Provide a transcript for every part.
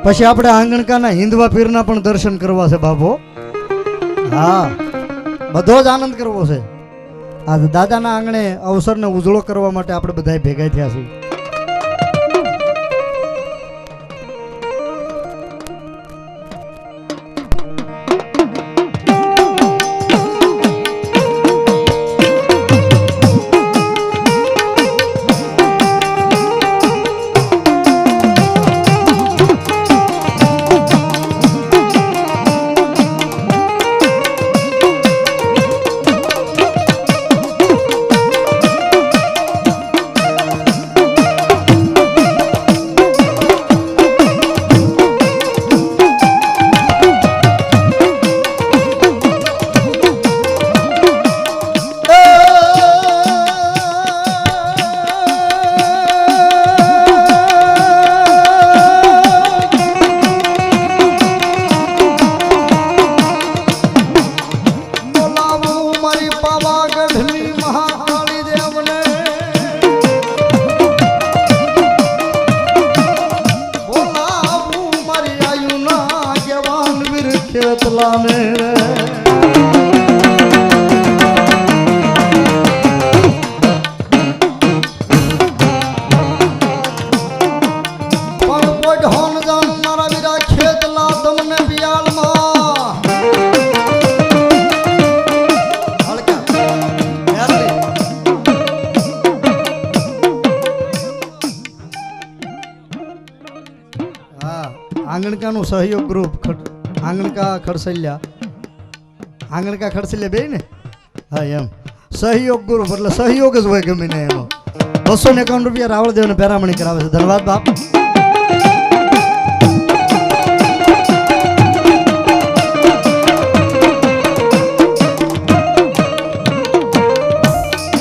પછી આપણે આંગણકાના હિન્દવા પીરના પણ દર્શન કરવા છે બાપો. હા, બધો જ આનંદ કરવો છે. આ દાદાના આંગણે અવસરને ઉજળો કરવા માટે આપણે બધા ભેગા થયા છીએ. આંગણકાનું સહયોગ ગ્રુપ આંગણકા ખડસલિયા બે ને. હા, એમ સહયોગ ગ્રુપ એટલે સહયોગ જ હોય ગમે ને. એમાં 251 રૂપિયા રાવળદેવને પેરામણી કરાવે છે. ધન્યવાદ બાપ.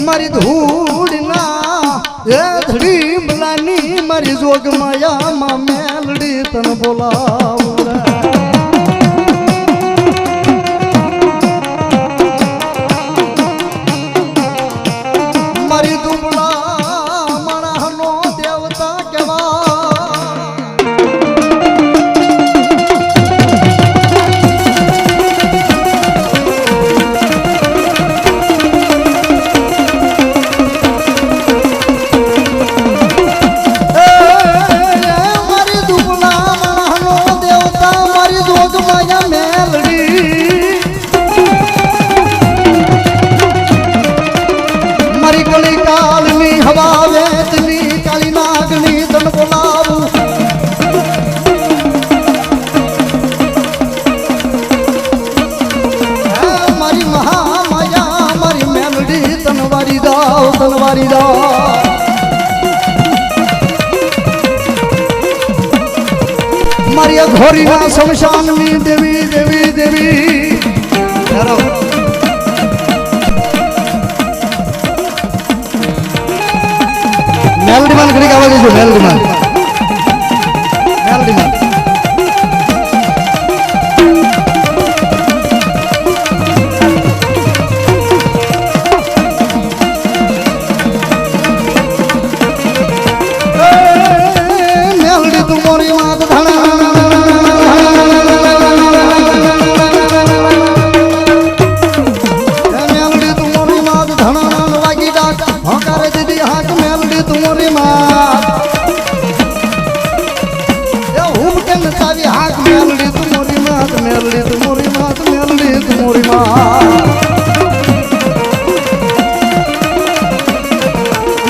મારી ધૂળના એ ધડી બલાની મારી જોગ માયામાં મેલડી તન બોલાવું રે. મારી દુબળા માણસનો દેવતા તનવારી દો. મારી ઘોરીના શમશાનની દેવી દેવી દેવી. મેલડીમાન ઘડી ગાવા દેજો. મેલડીમાન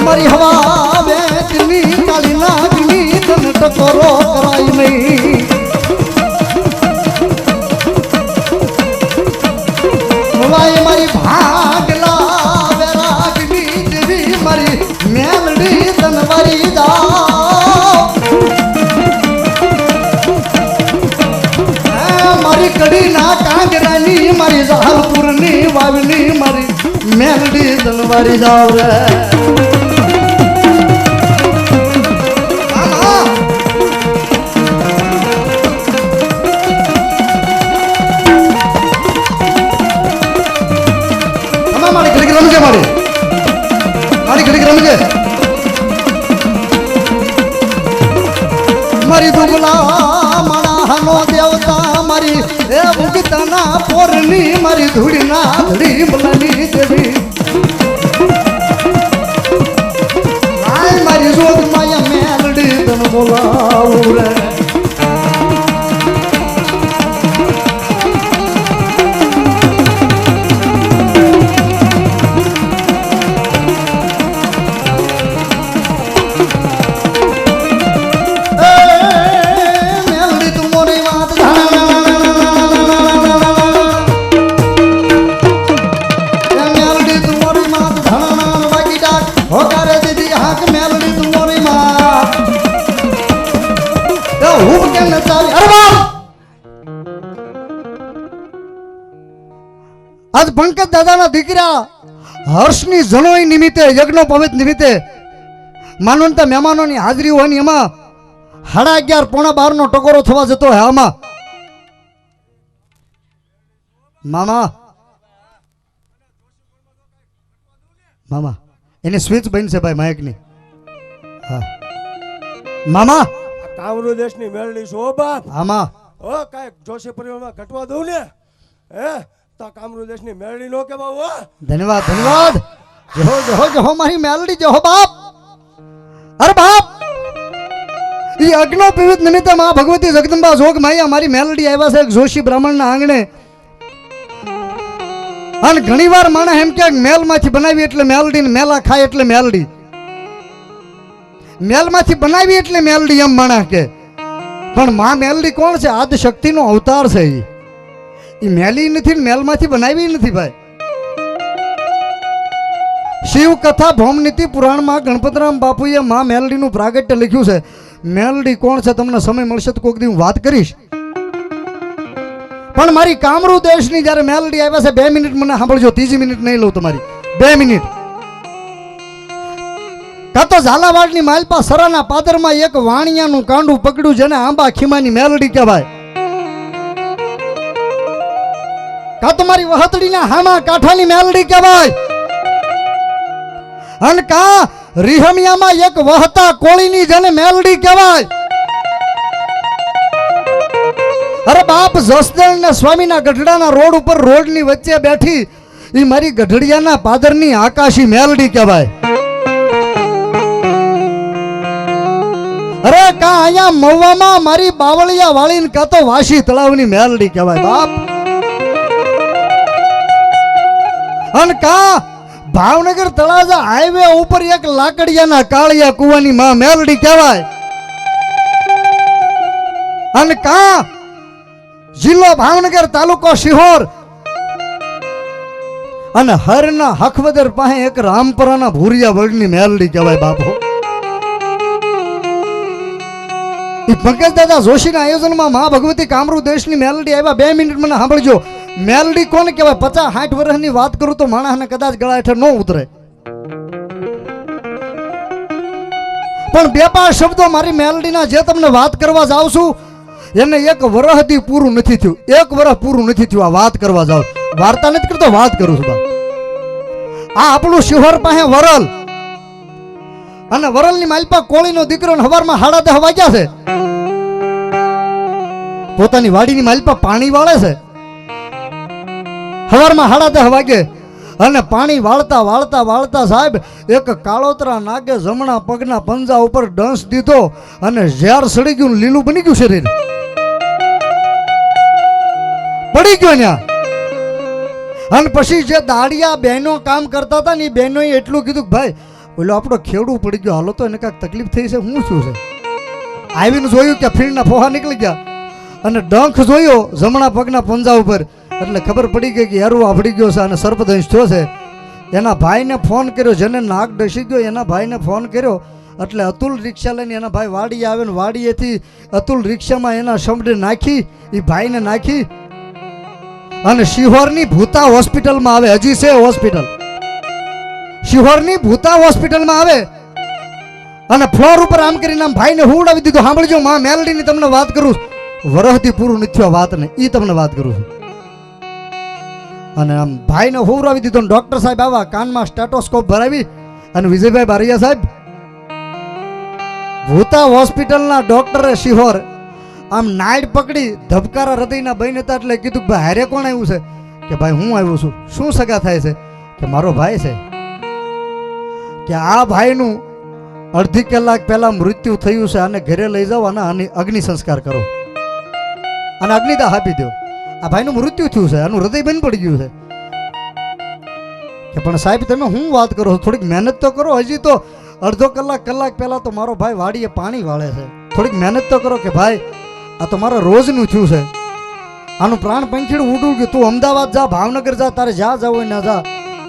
મારી હવા વેચની કાળી નાગની તન ટકોરો કરાય નહીં. મારી ભાગલા વેરાગની દેવી મારી મેલડી તનવારી દા. મારી કડી ના કાંગરાની મારી જાલપુરની વાવની મારી મેલડી તનવારી જાવ રે. મારી દુબલા મોરની મારી ધૂળના ધડી મલાની દેવી આય મારી જોગ માયા મેલડી તન બોલાવું રે આજ પંકજ દાદાના દીકરા હર્ષની જનોઈ નિમિત્તે યજ્ઞોપવિત નિમિત્તે માનવંતા મહેમાનોની હાજરી હોય ને એમાં 11:30 પોણા 12 નો ટકોરો થવા જતો હે આમાં મામા મામા એની સ્વિચ બંધ છે ભાઈ માઇકની હા મામા કામરૂ દેશની મેળડી છો બાપ આમાં ઓ કાંઈક જોશી પરિવારમાં ઘટવા દઉં ને હે તો કામરૂ દેશની મેળડી નો કે બાબુ ધન્યવાદ ધન્યવાદ જહો જહો જહો મારી મેલડી જહો બાપ અરે બાપ ઈ અગ્નો પવિત્ર નિમિત્તે માં ભગવતી જગદંબા જોગ માયા મારી મેલડી આવ્યા છે એક જોશી બ્રાહ્મણના આંગણે અને ઘણીવાર માણસ એમ કે મેલમાંથી બનાવી એટલે મેલડી ને મેલા ખાય એટલે મેલડી મેલમાંથી બનાવી એટલે મેલડી એમ માણસ કે પણ માં મેલડી કોણ છે આદ શક્તિનો અવતાર છે ઈ મેલી નથી ને મેલમાંથી બનાવી નથી ભાઈ શિવ કથા ભૌમનીતિ પુરાણમાં ગણપતરામ બાપુએ માં મેલડીનું પ્રાગટ્ય લખ્યું છે મેલડી કોણ છે તમને સમય મળશે તો કોઈક દી હું વાત કરીશ પણ મારી કામરૂ દેશની જ્યારે મેલડી આવ્યા છે 2 મિનિટ મને સાંભળજો 3જી મિનિટ નહીં લઉં તમારી 2 મિનિટ કાં તો ઝાલાવાડની માલપા સરાના પાદરમાં એક વાણિયાનું કાંડું પકડ્યું જેને આંબા ખીમાની મેલડી કહેવાય કાં તો મારી વહતડીના હામા કાંઠાની મેલડી કહેવાય અને કા રીહમિયામાં એક વહતા કોળીની જેને મેલડી કહેવાય અરે બાપ જસદણ ને સ્વામીના ગઢડાના રોડ ઉપર રોડની વચ્ચે બેઠી ઈ મારી ગઢડિયાના પાદરની આકાશી મેલડી કહેવાય અરે કા અહીંયા મહુવામાં મારી બાવળિયા વાળીને કા તો વાસી તળાવની મેલડી કહેવાય બાપ અને કા ભાવનગર તળાજા હાઈવે ઉપર એક લાકડિયાના કાળિયા કુવાની માં મેલડી કહેવાય અને કા જિલ્લો ભાવનગર તાલુકો શિહોર અને હરના હખવદર પાસે એક રામપરાના ભૂરિયા વડની મેલડી કહેવાય બાપો ઈ પંકજ દાદા જોશીના આયોજનમાં મા ભગવતી કામરૂ દેશની મેલડી આવ્યા 2 મિનિટ મને સાંભળજો મેલડી કોને કહેવાય 50-60 વર્ષની વાત કરું તો માણસને કદાચ ગળા હેઠળ ન ઉતરે પણ 2-5 શબ્દો મારી મેલડીના જે તમને વાત કરવા જાઉં છું એને 1 વર્ષથી પૂરું નથી થયું 1 વર્ષ પૂરું નથી થયું આ વાત કરવા જાઉં વાર્તા નથી કરતો વાત કરું છું બા આ આપણું શિહોર પાસે વરલ અને વરલની માલપા કોળીનો દીકરો હવારમાં 10:30 વાગ્યા છે પોતાની વાડીની માલપા પાણી વાળે છે હવારમાં 10:30 વાગે અને પાણી વાળતા વાળતા વાળતા સાહેબ એક કાળોતરા નાગે જમણા પગના પંજા ઉપર ડંસ દીધો અને ઝેર સડી ગયું લીલું બની ગયું શરીર પડી ગયો ત્યાં અને પછી જે દાડિયા બહેનો કામ કરતા હતા ને એ બહેનોએ એટલું કીધું કે ભાઈ ઓલો આપણો ખેડૂ પડી ગયો હાલો તો એને કાંઈક તકલીફ થઈ છે શું થયું છે આવીને જોયું કે ફીણના ફોહા નીકળી ગયા અને ડંખ જોયો જમણા પગના પંજા ઉપર એટલે ખબર પડી ગઈ કે હેરવા પડી ગયો છે અને સર્પદંશ થયો છે એના ભાઈને ફોન કર્યો જેને નાક ડસી ગયો એના ભાઈને ફોન કર્યો એટલે અતુલ રિક્ષા લઈને એના ભાઈ વાડી આવે ને વાડીએથી અતુલ રિક્ષામાં એના શબ્દ નાખી એ ભાઈને નાખી અને શિહોરની ભૂતા હોસ્પિટલમાં આવે હજી છે હોસ્પિટલ શિહોરની ભૂતા હોસ્પિટલમાં આવે અને ફ્લોર ઉપર આમ કરીને આમ ભાઈને હુવડાવી દીધો સાંભળજો માં મેલડીની તમને વાત કરું વરહથી પૂરું નથી થયો વાત ને એ તમને વાત કરું છું અને આમ ભાઈને હુવડાવી દીધો ડોક્ટર સાહેબ આવ્યા કાનમાં સ્ટેટોસ્કોપ ભરાવી અને વિજયભાઈ બારૈયા સાહેબ ભૂતા હોસ્પિટલના ડોક્ટરે શિહોર આમ નાઈડ પકડી ધબકારા હૃદયના બહેન હતા એટલે કીધું ભાઈ હારે કોણ આવ્યું છે કે ભાઈ હું આવ્યો છું. શું સગા થાય છે? કે મારો ભાઈ છે. કે આ ભાઈનું અડધી કલાક પહેલા મૃત્યુ થયું છે, આને ઘરે લઈ જાઓ અને આની અગ્નિ સંસ્કાર કરો અને અગ્નિદાહ આપી દો. આ ભાઈનું મૃત્યુ થયું છે, આનું હૃદય બંધ પડી ગયું છે. કે પણ સાહેબ તમે હું વાત કરો છો? થોડીક મહેનત તો કરો. હજી તો અડધો કલાક પહેલા તો મારો ભાઈ વાડીએ પાણી વાળે છે. થોડીક મહેનત તો કરો. કે ભાઈ આ તો મારા રોજનું થયું છે, આનું પ્રાણ પંખીડું ઉડું ગયું. તું અમદાવાદ જા, ભાવનગર જા, તારે જ્યાં જવું હોય ના જા,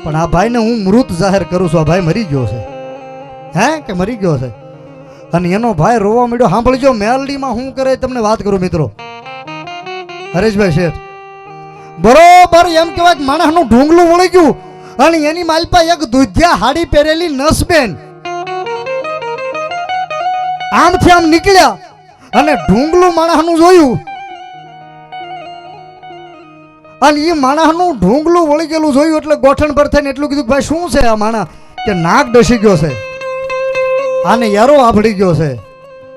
પણ આ ભાઈને હું મૃત જાહેર કરું છું. આ ભાઈ મરી ગયો છે. હે કે મરી ગયો છે? અને એનો ભાઈ રોવા મળ્યો. સાંભળજો, મેલડીમાં હું કરે તમને વાત કરું મિત્રો. હરેશભાઈ શેઠ બરોબર એમ કહેવાય કે માણસનું ઢૂંગલું વળી ગયું અને એની માલપા એક દૂધિયા હાડી પહેરેલી નસબેન આમથી આમ નીકળ્યા અને ઢૂંગલું માણસનું જોયું અને એ માણસનું ઢૂંગલું વળી ગયેલું જોયું એટલે ગોઠણ પર થઈને એટલું કીધું, ભાઈ શું છે આ માણસ? કે નાક ડસી ગયો છે, આને યારો આભડી ગયો છે.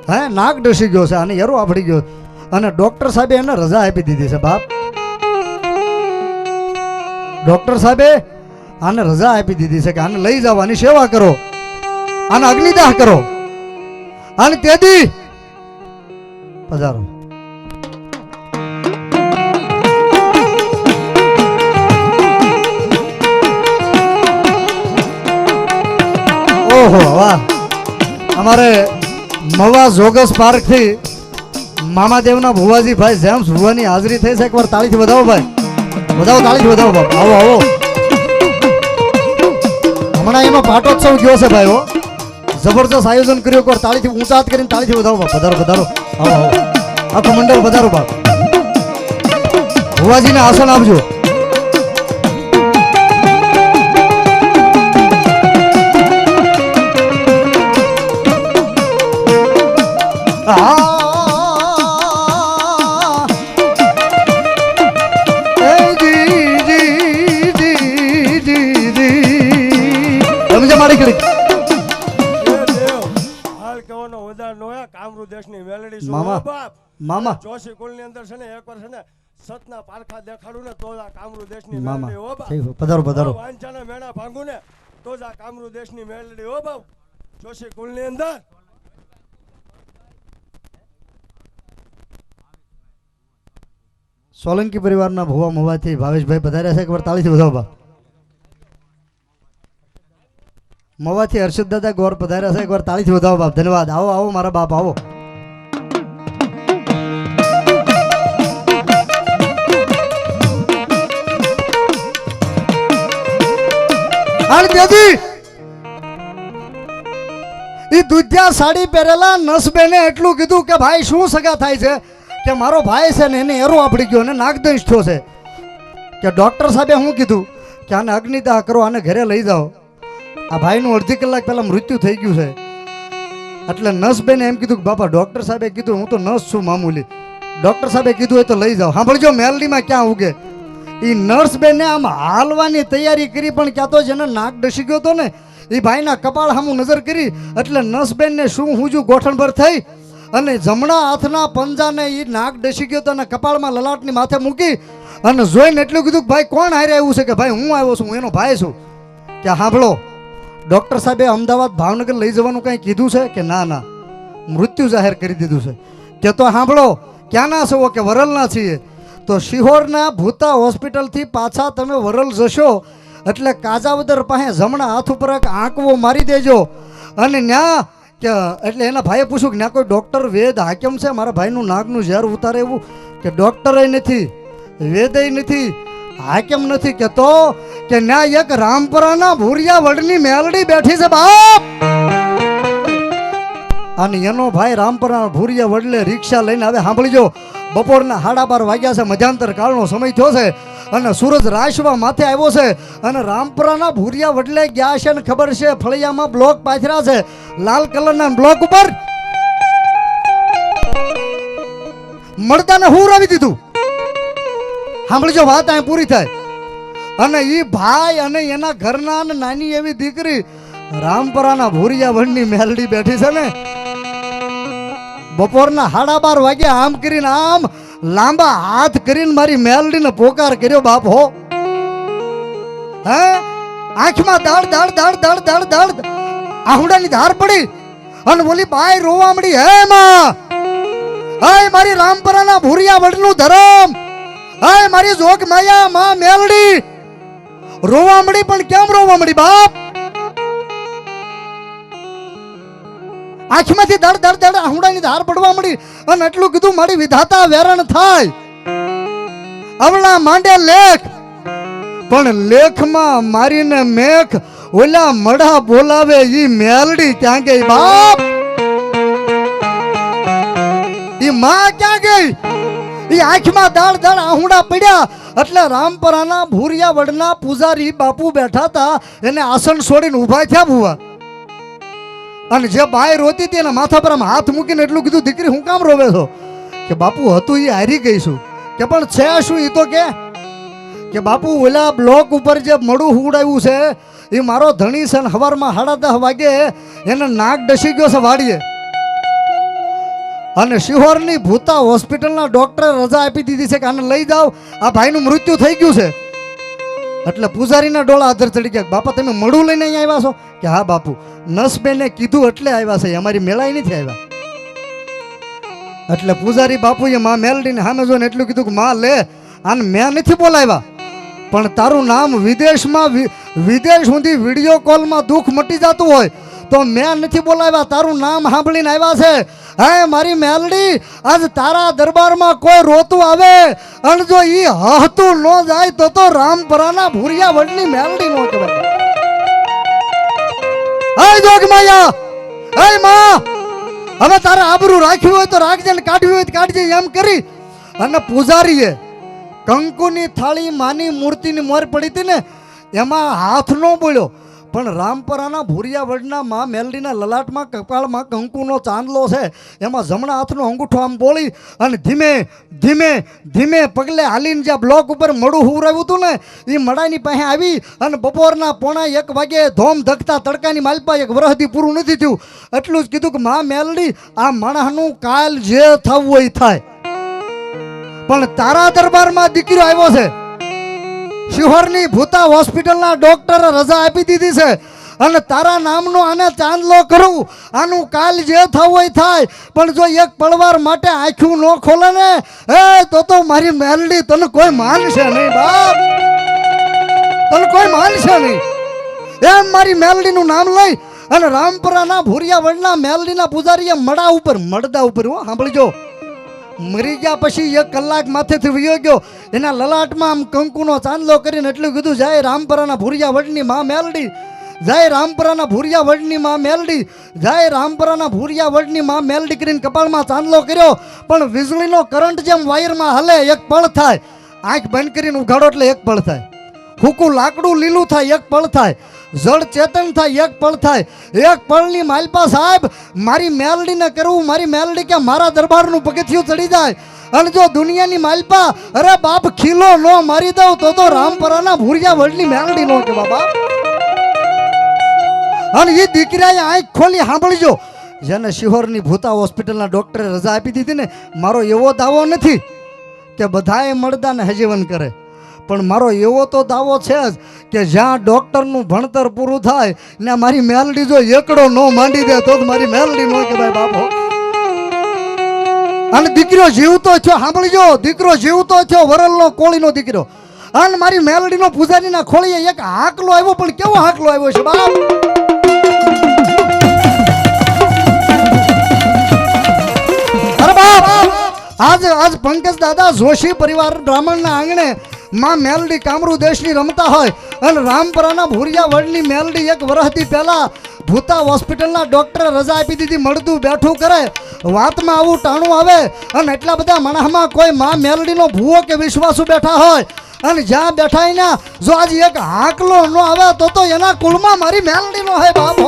હે, નાક ડસી ગયો છે, આને યારો આભડી ગયો. અને ડોક્ટર સાહેબે એને રજા આપી દીધી છે. બાપ, ડોક્ટર સાહેબે આને રજા આપી દીધી છે કે આને લઈ જાઓ, આની સેવા કરો, આને અગ્નિદાહ કરો. અને તેથી પધારો. ઓહો વાહ! અમારે મવા જોગસ પાર્ક થી મામાદેવના ભુવાજી ભાઈ જેમ્સ ભુવાની હાજરી થઈ છે. એકવાર તાળીથી વધાવો ભાઈ, વધાવો, તાળીથી વધાવો બાપ. આવો આવો, હમણાં એનો પાટોત્સવ ગયો છે ભાઈ. હો, જબરજસ્ત આયોજન કર્યું. એકવાર તાળીથી ઊંચા હાથ કરીને તાળીથી વધાવો બાપ. પધારો પધારો, આવો આવો, આખું મંડળ પધારો બાપ. ભુવાજીને આસન આપજો. મામા જોશી કુલ ની અંદર છે ને એક વાર છે ને સતના પારખા દેખાડું ને તો જ આ કામરૂ દેશની મામા મેલડી. હો બાપ, પધારો પધારો. વાંચાના મેણા ભાંગું ને તો જ આ કામરૂ દેશની મેલડી. હો બાપ, જોશી કુલ ની અંદર સોલંકી પરિવારના ભુવા મવાથી ભાવેશભાઈ પધાર્યા છે. એકવાર તાળીથી વધાવો બા. મવાથી હર્ષદ દાદા ગોર પધાર્યા છે. એકવાર તાળીથી વધાવો બાપ. ધન્યવાદ. આવો આવો મારા બાપ, આવો. દૂધિયા સાડી પહેરેલા નસબેને એટલું કીધું કે ભાઈ શું સગા થાય છે? કે મારો ભાઈ છે ને એને એરો આપડી ગયો ને નાગદંશ થયો છે. કે ડોક્ટર સાહેબે શું કીધું કે આને અગ્નિદાહ કરો, આને ઘરે લઈ જાઓ. આ ભાઈનું અડધી કલાક પહેલા મૃત્યુ થઈ ગયું છે. એટલે નસબેને એમ કીધું કે બાપા, ડોક્ટર સાહેબે કીધું હું તો નર્સ છું મામૂલી. ડોક્ટર સાહેબે કીધું હોય તો લઈ જાઓ. સાંભળજો, મેલડીમાં ક્યાં ઉગે એ નર્સ બેને આમ હાલવાની તૈયારી કરી, પણ ક્યાં તો જેને નાક ડસી ગયો હતો ને એ ભાઈના કપાળ સામું નજર કરી એટલે નસબેનને શું હુંજું ગોઠણ પર થઈ અને જમણા હાથના પંજાને એ નાક ડસી ગયો હતો અને કપાળમાં લલાટની માથે મૂકી અને જોઈને એટલું કીધું કે ભાઈ કોણ હારે આવ્યું છે? કે ભાઈ હું આવ્યો છું, હું એનો ભાઈ છું. કે સાંભળો, ડોક્ટર સાહેબે અમદાવાદ ભાવનગર લઈ જવાનું કંઈ કીધું છે? કે ના ના, મૃત્યુ જાહેર કરી દીધું છે. કે તો સાંભળો, ક્યાંના છો? કે વરલના છીએ. તો શિહોરના ભૂતા હોસ્પિટલથી પાછા તમે વરલ જશો એટલે કાજાવદર પાસે જમણા હાથ ઉપર એક આંકવો મારી દેજો. અને ન્યા કે એટલે એના ભાઈએ પૂછ્યું કે ન્યા કોઈ ડૉક્ટર વેદ હાકેમ છે મારા ભાઈનું નાગનું ઝેર ઉતારે એવું? કે ડૉક્ટરે નથી, વેદય નથી, હાકેમ નથી. કે તો કે ન્યા એક રામપરાના ભૂરિયા વડની મેલડી બેઠી છે બાપ. અને એનો ભાઈ રામપરા ભૂરિયા વડલે રિક્ષા લઈને આવે. સાંભળીજો, બપોરના 12:30 વાગ્યા છે, મધ્યાંતર કાળનો સમય થયો છે અને સૂરજ રાશવા માથે આવ્યો છે અને રામપરાના ભૂરિયા વડલે ગયા છે ને ખબર છે ફળિયામાં બ્લોક પાથર્યા છે લાલ કલરના બ્લોક ઉપર મળતાને હું રાવી દીધું. સાંભળજો, વાત અહીં પૂરી થાય. અને એ ભાઈ અને એના ઘરના નાની એવી દીકરી રામપરાના ભૂરિયા વડની મેલડી બેઠી છે ને બપોરના 12:30 વાગ્યા આમ કરીને આમ લાંબા હાથ કરીને મારી મેલડીને પોકાર કર્યો બાપ. હો હે આંખમાં દાડ દાડ દાડ દાડ દાડ દાડ આહુડાની ધાર પડી અને બોલી બાય રોવા મળી. હે માં, હે મારી રામપરાના ભૂરિયા વડનું ધરમ, હે મારી જોગ માયા માં મેલડી રોવા મળી. પણ કેમ રોવા મળી બાપ? આંખમાંથી દડ દડ દડ આહુડાની ધાર પડવા મળી અને એટલું કીધું મારી વિધાતા વેરણ થાય. અવળા માંડે લેખ, પણ લેખમાં મારીને મેખ ઓલા મડા બોલાવે ઈ મેલડી ક્યાં ગઈ બાપ? ઈ માં ક્યાં ગઈ? ઈ આંખમાં દાળ દાળ આહુડા પડ્યા એટલે રામપરાના ભૂરિયા વડના પૂજારી બાપુ બેઠા હતા, એને આસન છોડીને ઊભા થયા ભુવા. અને જે બાય રોતી હતી એના માથા પર આમ હાથ મૂકીને એટલું કીધું, દીકરી હું કામ રોવે છો? કે બાપુ હતું એ હારી ગઈ છું. કે પણ છે શું? એ તો કે બાપુ ઓલા બ્લોક ઉપર જે મડું હુડાવ્યું છે એ મારો ધણી છે ને સવારમાં 10:30 વાગે એને નાક ડસી ગયો છે વાડીએ. અને શિહોરની ભૂતા હોસ્પિટલના ડોક્ટરે રજા આપી દીધી છે કે આને લઈ જાઓ, આ ભાઈનું મૃત્યુ થઈ ગયું છે. એટલે પૂજારીના ડોળા આધર ચડી ગયા. બાપા તમે મડું લઈને અહીંયા આવ્યા છો? કે હા બાપુ, નસબેને કીધું એટલે આવ્યા છે, અમારી મેળાઈ નથી આવ્યા. એટલે પૂજારી બાપુએ માં મેલડીને સામે જોઈને એટલું કીધું કે માં લે, આને મેં નથી બોલાવ્યા, પણ તારું નામ વિદેશમાં વિદેશ સુધી વિડીયો કોલમાં દુઃખ મટી જતું હોય તો મેં નથી બોલાવ્યા, તારું નામ સાંભળીને આવ્યા છે. હે મારી મેલડી, આજ તારા દરબારમાં કોઈ રોતું આવે અને જો ઈ હતું ન જાય તો રામપરાના ભૂરિયા વડની મેલડી નો કહેવાય. હે જોગમાયા, હે માં, હવે તારે આબરૂ રાખવી હોય તો રાખજે ને કાઢવી હોય તો કાઢજે એમ કરી અને પૂજારીએ કંકુની થાળી માની મૂર્તિની મોર પડી હતી ને એમાં હાથ ન બોલ્યો, પણ રામપરાના ભૂરિયા વડના માં મેલડીના લલાટમાં કપાળમાં કંકુનો ચાંદલો છે એમાં જમણા હાથનો અંગૂઠો આમ બોલી અને ધીમે ધીમે ધીમે પગલે હાલીને જ્યાં બ્લોક ઉપર મડું હુરાવ્યું હતું ને એ મડાની પાસે આવી અને બપોરના 1:45 વાગે ધોમ ધકતા તડકાની માલપા એક વરહદી પૂરું નથી થયું એટલું જ કીધું કે માં મેલડી, આ માણસનું કાલ જે થવું હોય થાય, પણ તારા દરબારમાં દીકરો આવ્યો છે. શિહોરની ભૂતા હોસ્પિટલના ડોક્ટરે રજા આપી દીધી છે અને તારા નામનો આને ચાંદલો કરું, આનું કાલ જે થવું હોય થાય, પણ જો એક પળવાર માટે આંખું ન ખોલે ને તો મારી મેલડી તને કોઈ માનશે નહીં બાપ, તને કોઈ માનશે નહીં. એમ મારી મેલડીનું નામ લઈ અને રામપરાના ભૂરિયા વડના મેલડીના પૂજારીએ મડદા ઉપર સાંભળજો, મરી ગયા પછી 1 કલાક માથેથી વયો ગયો, એના લલાટમાં આમ કંકુનો ચાંદલો કરીને એટલું કીધું, જય રામપરાના ભૂરિયા વડની માં મેલડી, જય રામપરાના ભૂરિયા વડની માં મેલડી, જય રામપરાના ભૂરિયા વડની માં મેલડી કરીને કપાળમાં ચાંદલો કર્યો. પણ વીજળીનો કરંટ જેમ વાયરમાં હલે, એક પળ થાય, આંખ બંધ કરીને ઉઘાડો એટલે એક પળ થાય, ફૂકું લાકડું લીલું થાય એક પળ થાય, જળ ચેતન થાય એક પળ થાય. એક પળની માલપા સાહેબ મારી મેલડીને કરવું, મારી મેલડી કે મારા દરબારનું પગથિયું ચડી જાય અને જો દુનિયાની માલપા અરે બાપ ખીલો નો મારી દઉં તો રામપરાના ભૂરિયા વડની મેલડી નો કે બાબા. અને એ દીકરાએ આંખ ખોલી સાંભળજો, જેને શિહોરની ભૂતા હોસ્પિટલના ડોક્ટરે રજા આપી દીધી ને, મારો એવો દાવો નથી કે બધાએ મળદાને હજીવન કરે, પણ મારો એવો તો દાવો છે જ કે જ્યાં ડોક્ટરનું ભણતર પૂરું થાય ને મારી મેલડી જો એકડો નો માંડી દે તો મારી મેલડી નો કહેવાય બાપો. અને દીકરો જીવતો થયો, સાંભળજો, દીકરો જીવતો થયો, વરલનો કોળીનો દીકરો, અને મારી મેલડીનો પૂજારીના ખોળીએ એક હાકલો આવ્યો, પણ કેવો હાકલો આવ્યો છે બાપ. અરે બાપ, આજ પંકજ દાદા જોશી પરિવાર બ્રાહ્મણના આંગણે માં મેલડી કામરૂ દેશની રમતા હોય અને રામપરાના ભૂરિયા વડની મેલડી 1 વર્ષથી પહેલા ભૂતા હોસ્પિટલના ડોક્ટરે રજા આપી દીધી, મળતું બેઠું કરે, વાતમાં આવું ટાણું આવે અને એટલા બધા માણસમાં કોઈ માં મેલડીનો ભૂવો કે વિશ્વાસુ બેઠા હોય અને જ્યાં બેઠા ને જો આજ એક હાકલો ન આવે તો એના કુળમાં મારી મેલડી નો હોય બાપો.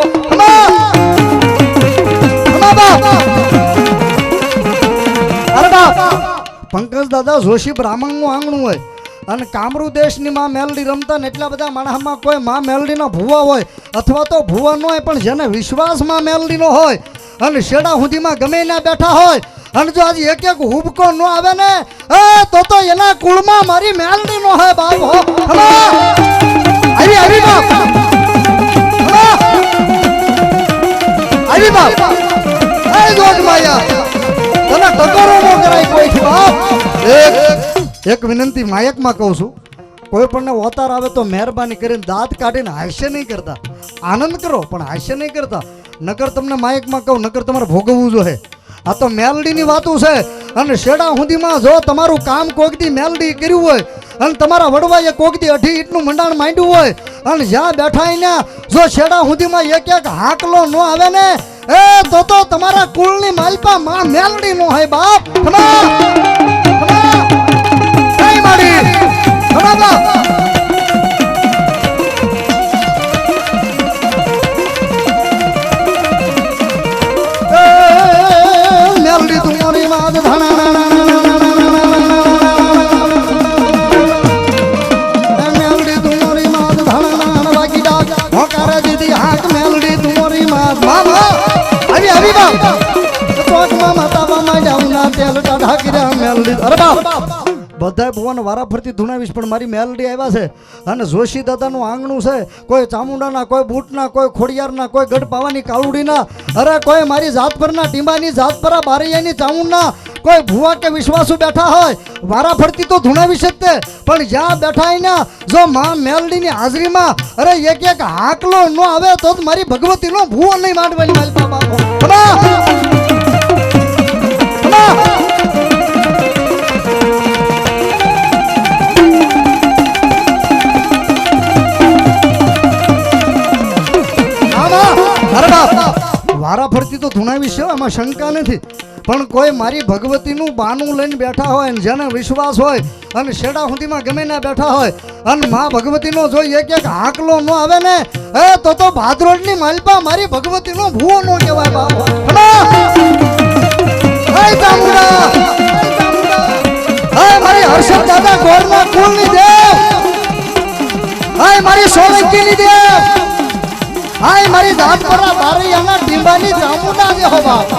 અરે બાપ, પંકજ દાદા જોશી બ્રાહ્મણનું આંગણું હોય અને કામરૂ દેશની માં મેલડી રમતા ને એટલા બધા માણસમાં કોઈ માં મેલડીનો ભૂવા હોય અથવા તો ભૂવા ન હોય, પણ જેને વિશ્વાસમાં મેલડીનો હોય અને શેડા સુધીમાં ગમે ના બેઠા હોય અને જો આજે એક હુબકો ન આવે ને તો એના કુળમાં મારી મેલડી નો હોય બાપ. આવી બાપ આવી બાપ એ જોગ માયા તને ટકોરો ન કરાય કોઈ બાપ એક વિનંતી માયકમાં કહું છું, કોઈ પણ ઓતાર આવે તો મહેરબાની કરીને દાંત કાઢીને હાસ્ય નહીં કરતા, આનંદ કરો પણ હાસ્ય નહીં કરતા, નકર તમને માયકમાં કહું નકર તમારે ભોગવવું જોઈએ. આ તો મેલડીની વાતો છે અને શેડા સુધીમાં જો તમારું કામ કોકદી મેલડી કર્યું હોય અને તમારા વડવાએ કોકદી 2 ઈંટનું મંડાણ માંડ્યું હોય અને જ્યાં બેઠા અહીંયા જો શેડા સુધીમાં એક હાકલો ન આવે ને એ તો તમારા કુળની માલપા માં મેલડી નો હોય બાપ. મેલડી તમારી માદ ધણા મેલડી તમારી માદ ધણા વાગી ડાક હોકારે દીદી હાક મેલડી તમારી માદ મામા આવી બાપ ચોક માં માતા બામા જાઉના તેલ ટાઢા કર્યા મેલડી. અરે બાપ બધા ભુવન વારા ફરતી ધૂણાવીશ પણ મારી મેલડી આવ્યા છે અને જોશી દાદાનું આંગણું છે, કોઈ ચામુંડાના, કોઈ બૂટના, કોઈ ખોડિયારના, કોઈ ગઢ પાવાની કાળુડીના, અરે કોઈ મારી જાત પરના ટીંબાની જાત પરા બારૈયાની ચામુંડના, કોઈ ભુવા કે વિશ્વાસુ બેઠા હોય વારા ફરતી તો ધૂણાવીશ જ તે, પણ જ્યાં બેઠા એના જો માં મેલડીની હાજરીમાં અરે એક હાકલો ન આવે તો મારી ભગવતીનો ભૂવો નહીં માંડવાની મારી બાપા. વારા ફરતી તો ધૂણાવી છે, આમાં શંકા નથી, પણ કોઈ મારી ભગવતીનું બાનું લઈને બેઠા હોય અને જેને વિશ્વાસ હોય અને શેડા સુધીમાં ગમે ના બેઠા હોય અને માં ભગવતીનો જો એક હાકલો ન આવે ને એ તો ભાદરોડની માલપા મારી ભગવતીનો ભૂવો ન કહેવાય બાપ. મારી હર્ષદ દાદા ગોરના કુળની દેવ, મારી સોલંકીની દેવ, હાય મારી જાત પરા બારૈયાના ટીંબાની ચામુંડા જે હો બાપ.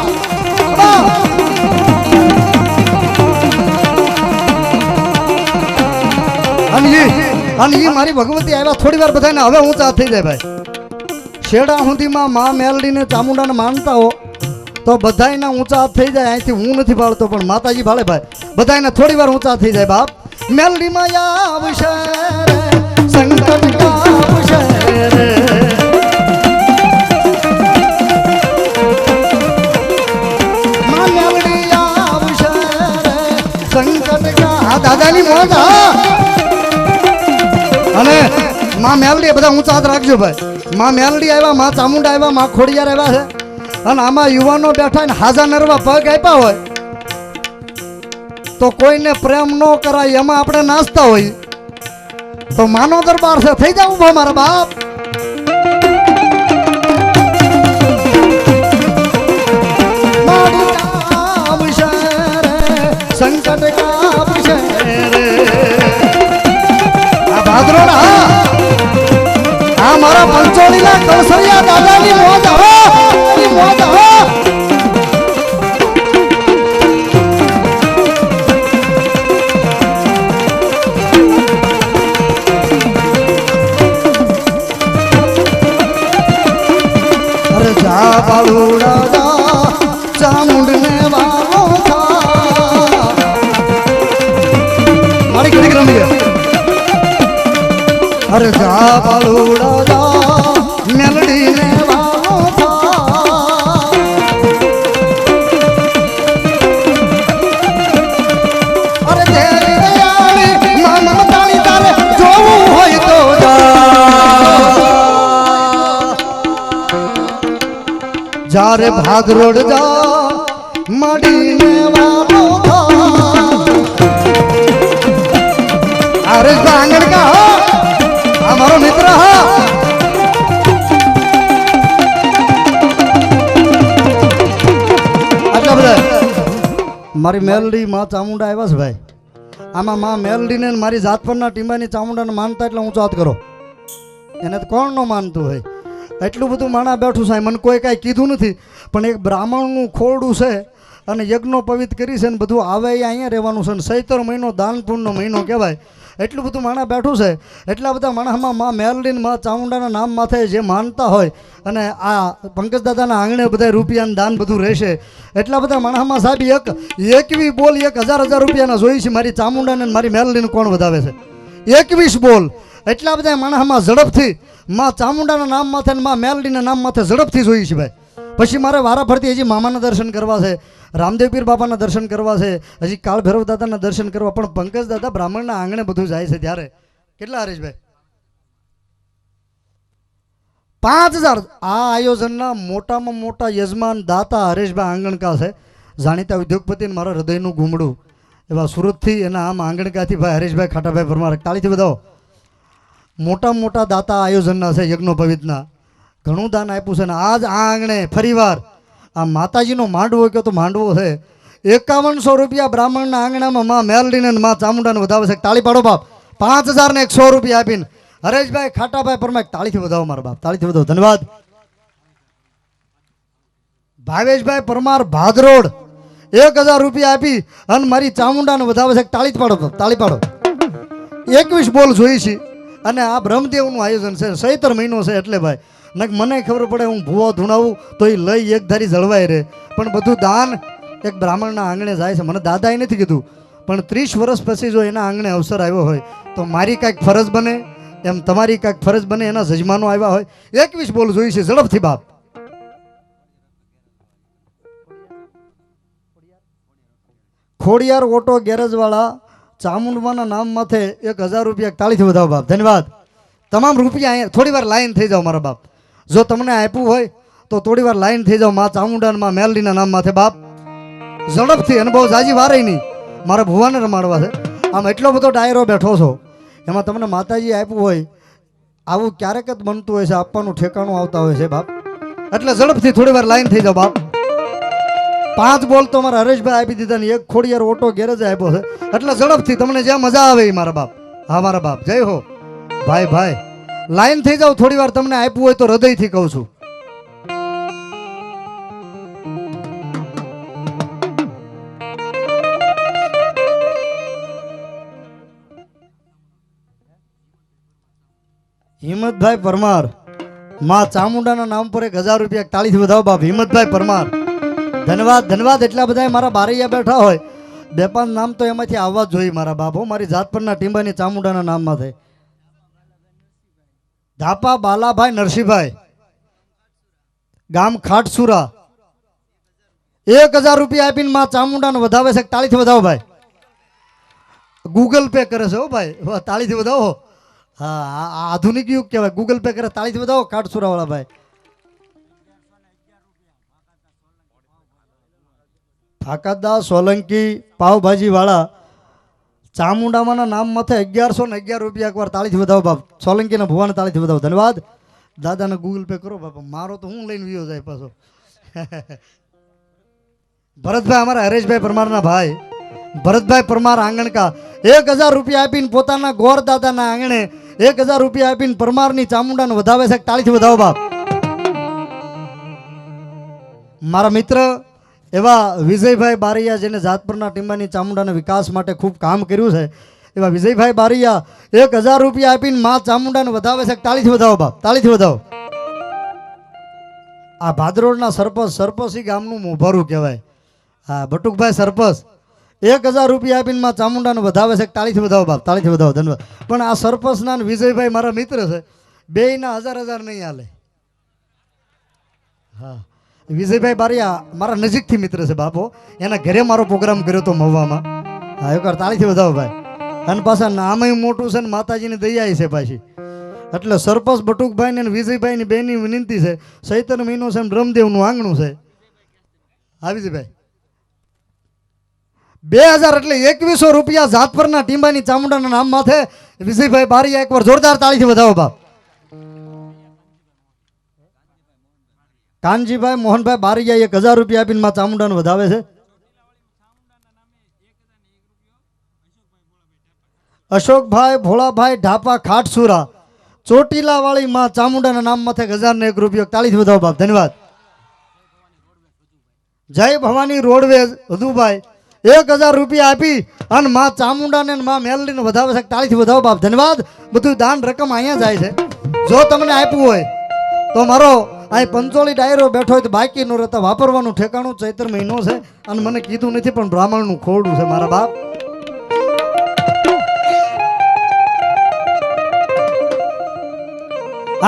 અને ઈ મારી ભગવતી આવ્યા થોડી વાર બધાને હવે ઊંચા થઈ જાય ભાઈ. શેડા સુધીમાં માં મેલડીને ચામુંડાને માનતા હો તો બધાયના ઊંચા થઈ જાય. અહીંથી હું નથી ભાળતો પણ માતાજી ભાળે ભાઈ, બધાને થોડી વાર ઊંચા થઈ જાય બાપ. મેલડીમાં આવશે રે સંકટ આવશે રે દાદાની મોજ. અને માં મેલડી બધા ઊંચા હાથ રાખજો ભાઈ. માં મેલડી આવ્યા, માં ચામુંડા આવ્યા, માં ખોડિયાર આવ્યા છે અને આમાં યુવાનો બેઠા ને હાજા નરવા પગ આપ્યા હોય તો કોઈને પ્રેમ ન કરાય એમાં આપણે નાચતા હોય તો માનો દરબાર છે થઈ જાવ ઉભો મારા બાપ. સંકટ કાપશે રે આ ભાદરોડ. હા મારા પંચોળીના કળસરિયા દાદાની મોજ હો, મોજ હો. અરે જા બાળુડા જા ચામુંડને વાલો અરે જા બાળુડા જા મેલડી ને વાલો અરે તેરી દયાળી માં મમતાળી તારે જોવું હોય તો જા રે ભાદરોડ જા મડીને વાલો अरे आंगन का हो हमारो मित्र हो अच्छा બધા મારી મેલડી માં ચામુંડા આવ્યા છે ભાઈ. આમાં માં મેલડીને મારી જાત પરના ટીંબાની ચામુંડાને માનતા એટલે ઊંચો હાથ કરો. એને તો કોણ ન માનતું હોય, એટલું બધું માણા બેઠું છે. મને કોઈ કાંઈ કીધું નથી પણ એક બ્રાહ્મણનું ખોરડું છે અને યજ્ઞો પવિત્ર કરી છે ને બધું આવે અહીંયા રહેવાનું છે ને 16 મહિનો દાન પુણ્યનો મહિનો કહેવાય એટલું બધું માણા બેઠું છે. એટલા બધા માણસમાં માં મેલડીન માં ચામુંડાના નામ માથે જે માનતા હોય અને આ પંકજ દાદાના આંગણે બધા રૂપિયાનું દાન બધું રહેશે. એટલા બધા માણસમાં સાહેબ એકવી બોલ 1000 રૂપિયાના જોઈ છે. મારી ચામુંડાને અને મારી મેલડીને કોણ વધાવે છે? 21 બોલ. એટલા બધા માણસમાં ઝડપથી માં ચામુંડાના નામ માથે અને માં મેલડીના નામ માથે ઝડપથી જોઈ છે ભાઈ. પછી મારે વારા ફરતી હજી મામાના દર્શન કરવા છે, રામદેવ પીર બાપાના દર્શન કરવા છે, હજી કાળ ભૈરવ દાદાના દર્શન કરવા. પણ પંકજ દાદા બ્રાહ્મણના આંગણે બધું જાય છે ત્યારે કેટલા હરેશભાઈ? 5000. આ આયોજનના મોટામાં મોટા યજમાન દાતા હરેશભાઈ આંગણકા છે, જાણીતા ઉદ્યોગપતિ મારા હૃદયનું ઘૂમડું એવા સુરતથી એના આમ આંગણકાથી ભાઈ હરેશભાઈ ખાટાભાઈ પરમાર. તાળીથી બધાઓ. મોટામાં મોટા દાતા આયોજનના છે, યજ્ઞોપવિતના ઘણું દાન આપ્યું છે. ને આજ આ આંગણે ફરીવાર આ માતાજીનો માંડવો કહો તો માંડવો છે. 5100 રૂપિયા બ્રાહ્મણના આંગણામાં માં મેલડીને અને માં ચામુંડાને વધાવે છે. તાળી પાડો બાપ. 500100 રૂપિયા આપીને હરેશભાઈ ખાટાભાઈ પરમાર. તાળીથી વધાવો મારા બાપ, તાળીથી વધાવો. ધન્યવાદ. ભાવેશભાઈ પરમાર ભાદરોડ 1000 રૂપિયા આપી અને મારી ચામુંડાને વધાવે છે. તાળી પાડો, તાળી પાડો. 21 બોલ જોઈ છે. અને આ બ્રહ્મદેવનું આયોજન છે, ચૈત્ર મહિનો છે એટલે ભાઈ મને ખબર પડે હું ભૂવો ધૂણાવું તો એ લઈ એક ધારી જળવાય રહે. પણ બધું દાન એક બ્રાહ્મણના આંગણે જાય છે. મને દાદાએ નથી કીધું, પણ 30 વર્ષ પછી જો એના આંગણે અવસર આવ્યો હોય તો મારી કાંઈક ફરજ બને, એમ તમારી કાંઈક ફરજ બને. એના જજમાનો આવ્યા હોય. 21 બોલ જોઈ છે ઝડપથી બાપ. ખોડિયાર ઓટો ગેરેજવાળા ચામુંડમાના નામ માથે 1000 રૂપિયા. તાળીથી વધાવો બાપ. ધન્યવાદ. તમામ રૂપિયા અહીંયા થોડી વાર લાઈન થઈ જાઓ મારા બાપ. જો તમને આપ્યું હોય તો થોડી વાર લાઈન થઈ જાઓ માં ચામુંડા માં મેલડીના નામ માથે બાપ. ઝડપથી. અને બહુ જાજી વારે નહીં, મારા ભુવાને રમાડવા છે. આમ એટલો બધો ડાયરો બેઠો છો, એમાં તમને માતાજી આપ્યું હોય આવું ક્યારેક જ બનતું હોય છે, આપવાનું ઠેકાણું આવતા હોય છે બાપ. એટલે ઝડપથી થોડી વાર લાઈન થઈ જાઓ બાપ. 5 બોલ તો મારા હરેશભાઈ આપી દીધા ને 1 ખોડિયાર ઓટો ગેરેજ આપ્યો છે. એટલે ઝડપથી તમને જ્યાં મજા આવે એ મારા બાપ. હા મારા બાપ, જય હો ભાઈ. ભાઈ લાઈન થઈ જાઓ થોડી વાર. તમને આપ્યું હોય તો હૃદયથી કહું છું. હિંમતભાઈ પરમાર માં ચામુંડાના નામ પર 1000 રૂપિયા. તાળીથી વધાવો બાપ. હિંમતભાઈ પરમાર. ધન્યવાદ, ધન્યવાદ. એટલા બધા મારા બારૈયા બેઠા હોય, 2-5 નામ તો એમાંથી આવવા જ જોઈએ મારા બાપ. મારી જાત પરના ટીંબાની ચામુંડાના નામમાં થાય. ધાપા બાલાભાઈ નરસિંહભાઈ, ગામ ખાટસુરા, 1000 રૂપિયા આપીને માં ચામુંડાને વધાવે છે. તાળીથી વધાવો ભાઈ. ગૂગલ પે કરે છે હો ભાઈ. તાળીથી વધાવો. હા, આધુનિક યુગ કહેવાય. ગૂગલ પે કરે. તાળીથી વધાવો ખાટસુરા વાળા ભાઈ. ફાકાતદાસ સોલંકી પાવભાજી વાળા ચામુંડામાના નામ માથે 1111 રૂપિયા. એકવાર તાળીથી વધાવો બાપ. સોલંકીના ભુવાને તાળીથી વધાવો. ધન્યવાદ. દાદાને ગૂગલ પે કરો બાપા. મારો તો હું લઈને વિયો જાય પાછો. ભરતભાઈ અમારા હરેશભાઈ પરમારના ભાઈ, ભરતભાઈ પરમાર આંગણકા 1000 રૂપિયા આપીને પોતાના ગોર દાદાના આંગણે 1000 રૂપિયા આપીને પરમારની ચામુંડાને વધાવે છે. તાળીથી વધાવો બાપ. મારા મિત્ર એવા વિજયભાઈ બારૈયા, જેને જાતપરના ટીંબાની ચામુંડાના વિકાસ માટે ખૂબ કામ કર્યું છે, એવા વિજયભાઈ બારૈયા 1000 રૂપિયા આપીને માં ચામુંડાને વધાવે છે. તાળીથી વધાવો બાપ. તાળીથી વધાવો. આ ભાદરોડના સરપસી ગામનું મોભારું કહેવાય. હા, બટુકભાઈ સરપસ 1000 રૂપિયા આપીને માં ચામુંડાને વધાવે છે. તાળીથી વધાવો બાપ. તાળીથી વધાવો. ધન્યવાદ. પણ આ સરપસના વિજયભાઈ મારા મિત્ર છે, બેયના 1000 નહીં હાલે. હા, વિજયભાઈ બારિયા મારા નજીકથી મિત્ર છે બાપો. એના ઘરે મારો પ્રોગ્રામ કર્યો હતો મહુવામાં. હા, એકવાર તાળીથી વધાવો ભાઈ. અને પાછા નામય મોટું છે ને માતાજીની દયા છે પાછી. એટલે સરપંચ બટુકભાઈ ને વિજયભાઈની બેની વિનંતી છે. ચૈત્ર મહિનો છે, બ્રહ્મદેવનું આંગણું છે. હા વિજયભાઈ, 2000 એટલે 2100 રૂપિયા જાતપરના ટીંબાની ચામુંડાના નામ માથે વિજયભાઈ બારિયા. એકવાર જોરદાર તાળીથી વધાવો બાપ. કાનજીભાઈ મોહનભાઈ બારૈયા 1000 રૂપિયા આપીને માં ચામુંડાને વધાવે છે. અશોકભાઈ ભોળાભાઈ ઢાપા ખાટસુરા, ચોટીલા વાળી માં ચામુંડાના નામ માથે 1001 રૂપિયા. તાળીથી વધાવો બાપ. ધન્યવાદ. જય ભવાની રોડવેઝ વધુભાઈ 1000 રૂપિયા આપી અને માં ચામુંડાને અને માં મેલડીને વધાવે છે. તાળીથી વધાવો બાપ, ધન્યવાદ. બધું દાન રકમ અહીંયા જાય છે. જો તમને આપ્યું હોય તો મારો અહીં પંચોળી ડાયરો બેઠો હોય તો બાકી ન રહેતા વાપરવાનું ઠેકાણું ચૈત્ર મહિનો છે અને મને કીધું નથી પણ બ્રાહ્મણનું ખોરડું છે મારા બાપ.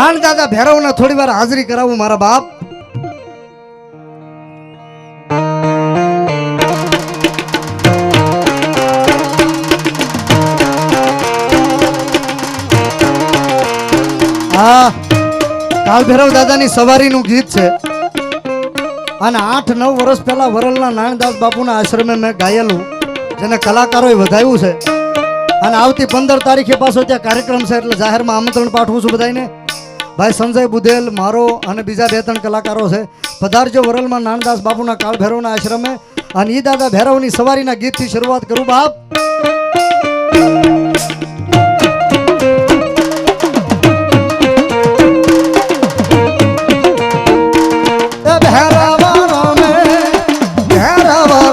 આણ દાદા ભેરવને થોડી વાર હાજરી કરાવું મારા બાપ. હા, કાળ ભૈરવ દાદાની સવારીનું ગીત છે અને 8-9 વર્ષ પહેલા વરલના નાનદાસ બાપુના આશ્રમે મેં ગાયેલું, જેને કલાકારોએ વધાવ્યું છે. અને આવતી 15 તારીખે પાછો ત્યાં કાર્યક્રમ છે એટલે જાહેરમાં આમંત્રણ પાઠવું છું બધાને. ભાઈ સંજય બુધેલ, મારો અને બીજા 2-3 કલાકારો છે. પધારજો વરલમાં નાનદાસ બાપુના કાળ ભૈરવના આશ્રમે. અને ઈ દાદા ભૈરવની સવારીના ગીતથી શરૂઆત કરું બાપ.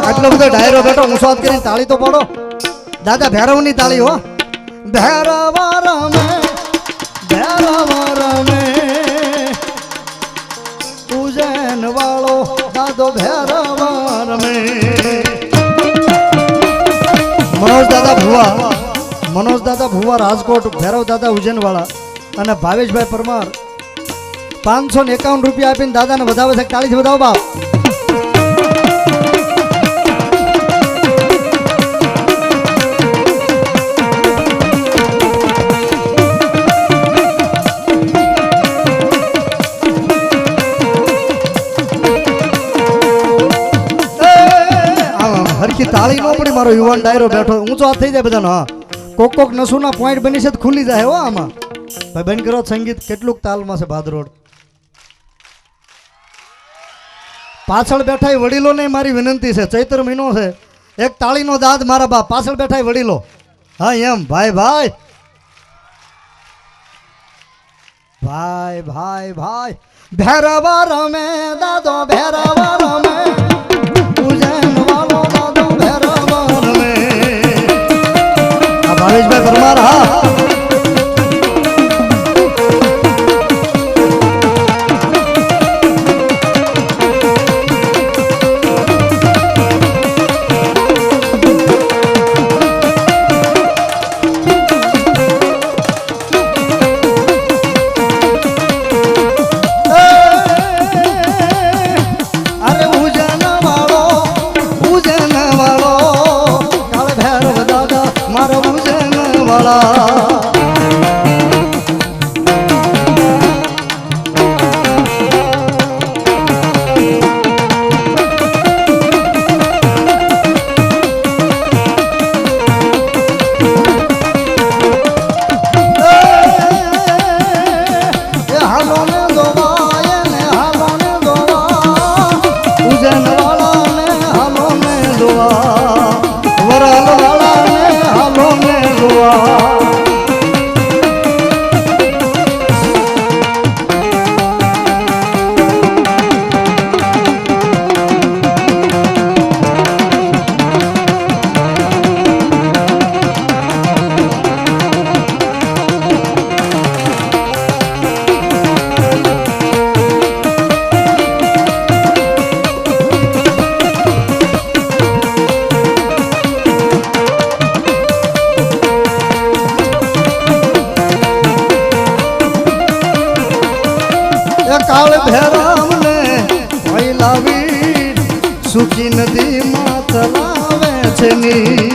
આટલો બધો ડાયરો બેઠો ઊંચો હાથ કરીને તાળી તો પાડો. દાદા ભૈરવની તાળી હો. ભૈરવ રમે, ભૈરવ રમે, પૂજન વાળો દાદો ભૈરવ રમે. મનોજ દાદા ભુવા રાજકોટ, ભૈરવ દાદા ઉજ્જૈન વાળા અને ભાવેશભાઈ પરમાર 551 રૂપિયા આપીને દાદાને વધાવે છે. તાળીથી વધાવો બાપ. હરખી તાળી નો પડી, મારો યુવાન ડાયરો બેઠો ઊંચો હાથ થઈ જાય બધાનો. હા, કોક નસુના પોઈન્ટ બની છે તો ખુલી જાય હો આમાં. ભાઈ બંધ કરો સંગીત. કેટલુંક તાલમાં છે ભાદરોડ. પાછળ બેઠા વડીલોને મારી વિનંતી છે, ચૈત્ર મહિનો છે, એક તાળીનો દાદ મારા બાપ. પાછળ બેઠા વડીલો. હા એમ ભાઈ ભાઈ ભાઈ ભાઈ ભાઈ. ભૈરવ રમે દાદો ભૈરવ રમે, પૂજન વાળો દાદો ભૈરવ રમે. આ ભાવેશભાઈ પરમાર. હા, કાળ ભૈરવને વૈલાવી સુખી નદીમાં તલાવે છે ની.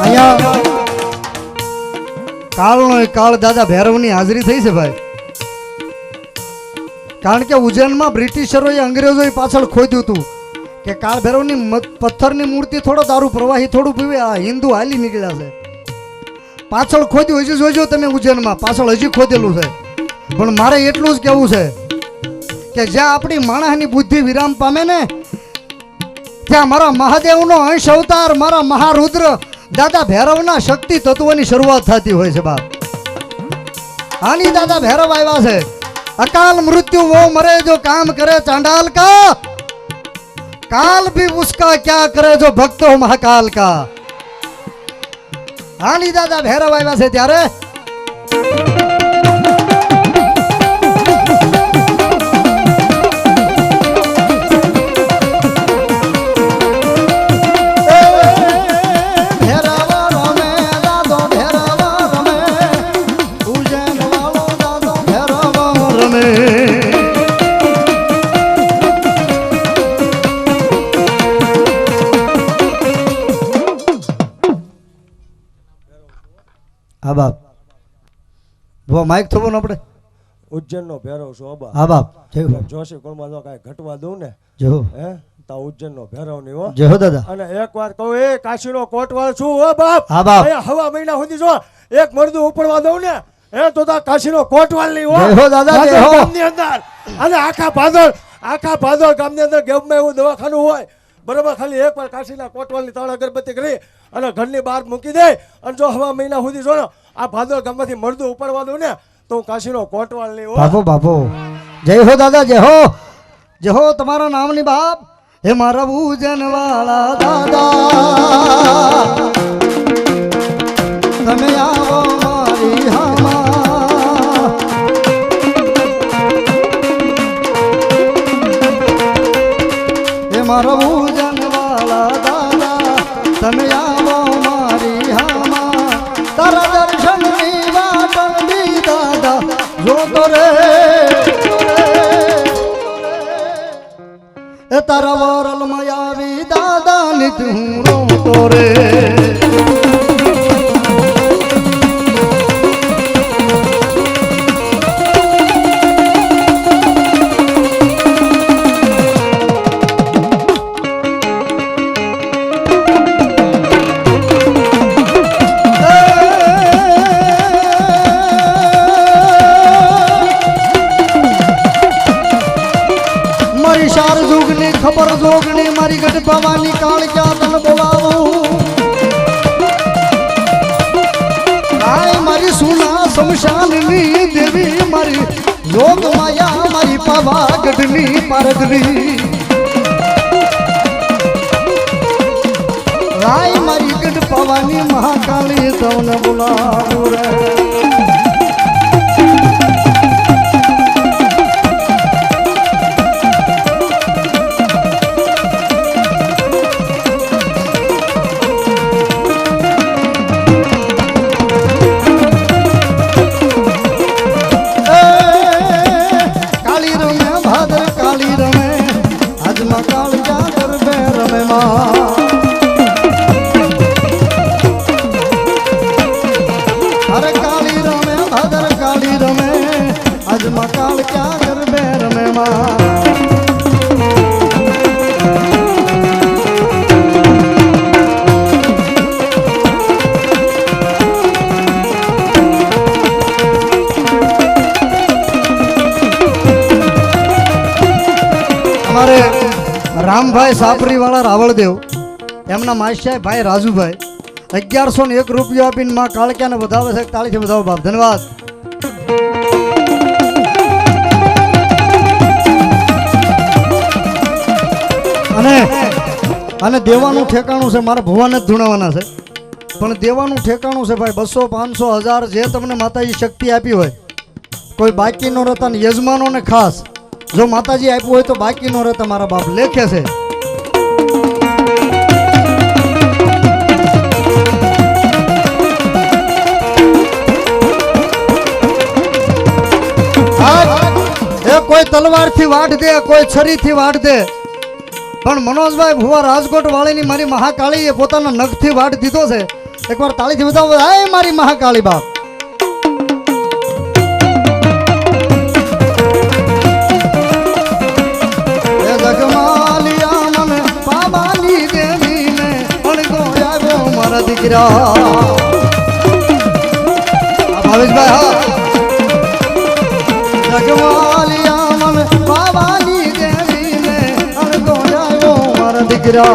અહીંયા કાળનો કાળ દાદા ભૈરવની હાજરી થઈ છે ભાઈ. કારણ કે ઉજ્જૈનમાં બ્રિટિશરોએ અંગ્રેજોએ પાછળ ખોદ્યું હતું કે કાળ ભૈરવની પથ્થરની મૂર્તિ થોડો દારૂ પ્રવાહી થોડું પીવે, આ હિન્દુ હાલી નીકળ્યા છે. પાછળ ખોદ્યું હજી જોજો તમે ઉજ્જૈનમાં, પાછળ હજી ખોદેલું છે. પણ મારે એટલું જ કહેવું છે કે જ્યાં આપણી માણસની બુદ્ધિ વિરામ પામે ને ત્યાં મારા મહાદેવનો અંશ અવતાર, મારા મહારુદ્ર દાદા ભૈરવના શક્તિ તત્વની શરૂઆત થતી હોય છે બાપ. આની દાદા ભૈરવ આવ્યા છે अकाल मृत्यु वो मरे जो काम करे चांडाल का, काल भी उसका क्या करे जो भक्त हो महाकाल का। हाली दादा भैरव આવ્યા છે ત્યારે હા બાપ વો માઇક થોબો ન પડે ઉજ્જૈનનો ભેરવ છું અબા. હા બાપ જય હો જોશી કુળમાં જો કાંઈ ઘટવા દઉં ને જય હો હે તા ઉજ્જૈનનો ભેરવ નહીં હો. જય હો દાદા અને એકવાર કહું એ કાશીનો કોટવાળ છું હો બાપ. હા બાપ અહીંયા હવા મહિના સુધી જો એક મરદું ઉપડવા દઉં ને એ તો તા કાશીનો કોટવાળ નહીં હો. જય હો દાદા જય હો. ગામની અંદર અને આખા ભાદોળ ગામની અંદર ગેમમાં એવું દવાખાનું હોય બરાબર. ખાલી એકવાર કાશીના કોટવાળની ત્રણ અગરબત્તી કરી અને ઘરની બહાર મૂકી દે અને જો હવા મહિના સુધી જો ને આ ભાદોળ ગામમાંથી મરદું ઉપડવા દઉં ને તો હું કાશીનો કોટવાળ નહીં હો. બાપો બાપો જય હો દાદા જય હો તમારા નામની બાપ. હે મારા પૂજન વાળા દાદા તમે આવો મારી હામાં. હે મારા પૂજન વાળા દાદા તમે આવો મારી હામાં. તારા દર્શનની વાત દી દાદા જોતો રે એ તારા વરલ મયાવી દાદા નિત હું રોતો રે. મારી શાર જોગની ખબર જોગણી મારી ગઢ ભવાની કાળ ક્યાં તન બોલાવું. કાય મારી સુના શમશાનની દેવી મારી જોગ માયા મારી પાવાગઢની પારગની. રાય મારી ગઢ ભવાની મહાકાળી તન બોલાવું રે. મકાળ ક્યાં ગરબે રમે માં. અમારે રામભાઈ સાપરી વાળા રાવળદેવ એમના માસ્યા ભાઈ રાજુભાઈ 1101 રૂપિયા આપીને માં કાળક્યાને વધાવે છે. તાળીથી વધાવો બાપ ધન્યવાદ. અને દેવાનું ઠેકાણું છે મારા ભુવાને જ ધૂણાવાના છે પણ દેવાનું ઠેકાણું છે ભાઈ 200 500 1000 જે તમને માતાજી શક્તિ આપી હોય કોઈ બાકી ન રહેતા ને યજમાનોને ખાસ જો માતાજી આપ્યું હોય તો બાકી ન રહેતા મારા બાપ લેખે છે. એ કોઈ તલવારથી વાઢ દે કોઈ છરીથી વાઢ દે પણ મનોજભાઈ ભુવા રાજકોટ વાળીની મારી મહાકાળી એ પોતાના નખથી વાઢ દીધો છે. એકવાર તાળીથી બતાવો હાય મારી મહાકાળી બાપ. એ જગમાલિયા મને પાવાની દેવીને અણગો આવ્યો મારા દીકરા. ભાવેશભાઈ હા જગમાલિયા મને પાવાની દેવીને અણગો આવ્યો મારા દીકરા.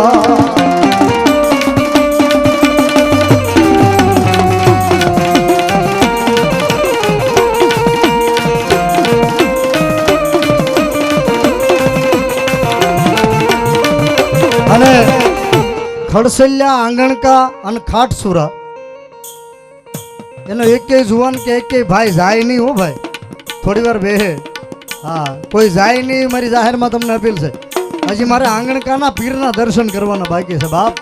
ખડસલિયા આંગણકા અને ખાટસુરા એનો એકેય જુવાન કે એકેય ભાઈ જાય નહીં હો ભાઈ, થોડી વાર બેહે. હા, કોઈ જાય નહીં. મારી જાહેરમાં તમને અપીલ છે, હજી મારે આંગણકાના પીરના દર્શન કરવાના બાકી છે બાપ.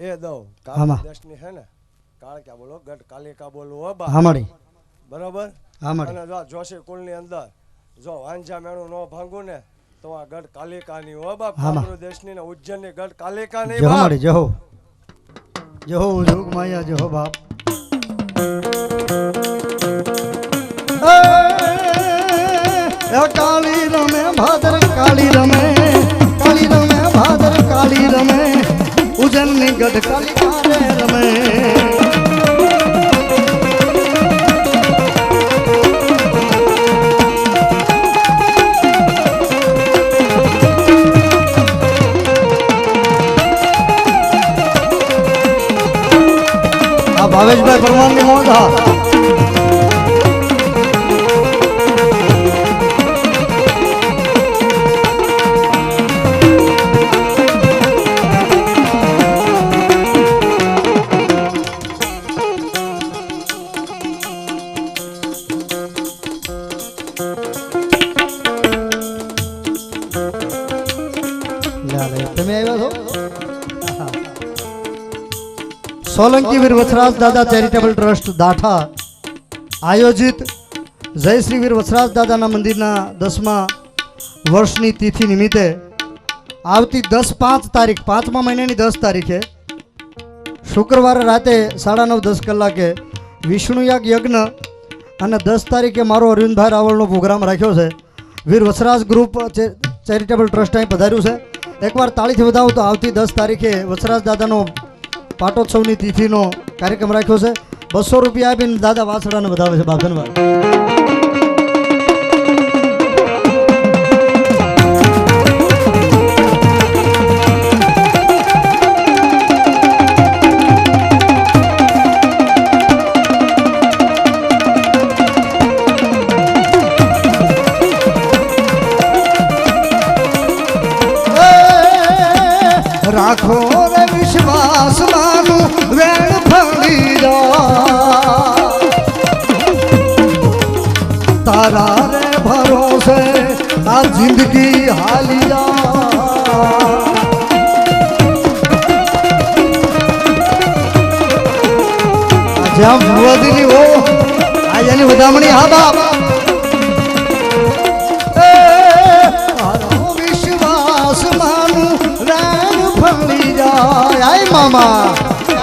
એ દઉં આમાં. દેશની હે ને કાળ ક્યાં બોલો ગઢ કાલિકા બોલું હો બા. હામાડી બરાબર. હામાડી અને જો જોશી કુળની અંદર જો વાંજા મેણું નો ભાંગું ને તો આ ગઢ કાલિકાની હો બાપ. આમાં. આપણું દેશની ને ઉજ્જૈનની ગઢ કાલિકાની જહો બાપ. માડી જહો જહો જોગ માયા જહો બાપ. એ કાળી રમે ભાદર કાળી રમે, કાળી રમે ભાદર કાળી રમે, ઉજ્જૈનની ગઢ કાલિકા રે રમે. આ ભાવેશભાઈ પરમારની મોજ. હા, તમે આવ્યા છો. સોલંકી વીર વસરાજ દાદા ચેરિટેબલ ટ્રસ્ટ દાઠા આયોજિત જય શ્રી વીર વસરાજ દાદાના મંદિરના 10મા વર્ષની તિથિ નિમિત્તે આવતી 10/5 તારીખ 5મા મહિનાની 10 તારીખે શુક્રવારે રાતે 9:30-10 કલાકે વિષ્ણુયાગ યજ્ઞ અને 10 તારીખે મારો અરવિંદભાઈ રાવળનો પ્રોગ્રામ રાખ્યો છે. વીર વસરાજ ગ્રુપ ચેરિટેબલ ટ્રસ્ટ અહીં પધાર્યું છે. એકવાર તાળીથી વધાવો તો આવતી 10 તારીખે વસરાજ દાદાનો પાટોત્સવની તિથિનો કાર્યક્રમ રાખ્યો છે. 200 રૂપિયા આપીને દાદા વાસડાને વધાવે છે બાપ. ધન્યવાદ. રાખો રે વિશ્વાસ માનું વેણ ફળી જા, તારા રે ભરોસે આ જિંદગી હાલી જા. જેમ ભુવાદીની હો આ એની વધામણી. હા બાપ. વિશ્વાસ માનું વેણ ફળી જાય. આય મામા,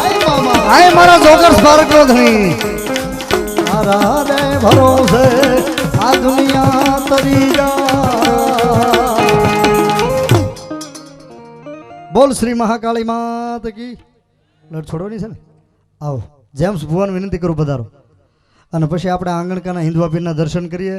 આય મામા, આય મારા જોકર સ્પાર્કનો ધણી. તારા રે ભરોસે આ દુનિયા તરી જા. બોલ શ્રી મહાકાળી માત કી. લડ છોડવાની છે ને. આવો જેમ્સ ભુવન વિનંતી કરું પધારો. અને પછી આપણે આંગણકાના હિન્દવા પીરના દર્શન કરીએ.